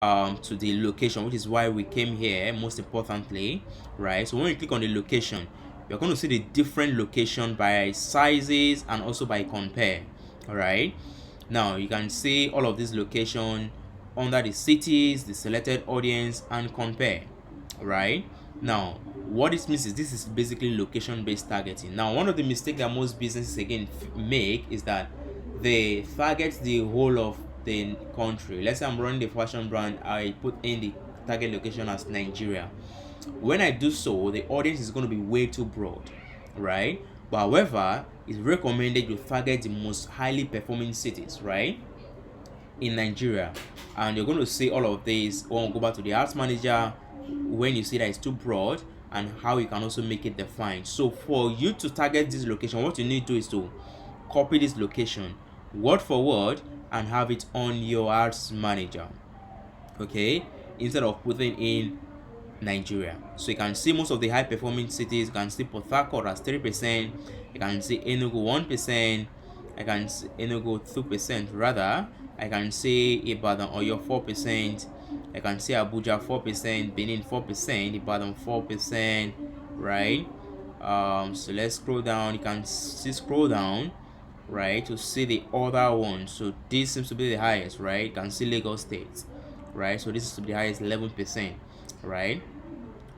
to the location, which is why we came here most importantly, right? So when you click on the location, you're going to see the different location by sizes and also by compare. All right, now you can see all of these location under the cities, the selected audience, and compare. Right, now what this means is this is basically location based targeting. Now one of the mistakes that most businesses again make is that they target the whole of the country. Let's say I'm running the fashion brand, I put in the target location as Nigeria. When I do so, the audience is going to be way too broad, right? But however, it's recommended you target the most highly performing cities, right, in Nigeria. And you're going to see all of these. When we go back to the ads manager, when you see that it's too broad, and how you can also make it defined. So for you to target this location, what you need to do is to copy this location word for word and have it on your ads manager, okay, instead of putting in Nigeria. So you can see most of the high performing cities. You can see Port Harcourt as 3%, you can see Enugu 1%, I can see Enugu 2% rather, I can see Ibadan or your 4%, I can see Abuja 4%, Benin 4%, Ibadan 4%, right? So let's scroll down. You can see scroll down, right, to see the other one. So this seems to be the highest, right? You can see Lagos State, right? So this is to be the highest, 11%, right?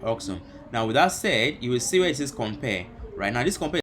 Awesome. Now with that said, you will see where it says compare. Right now, this compare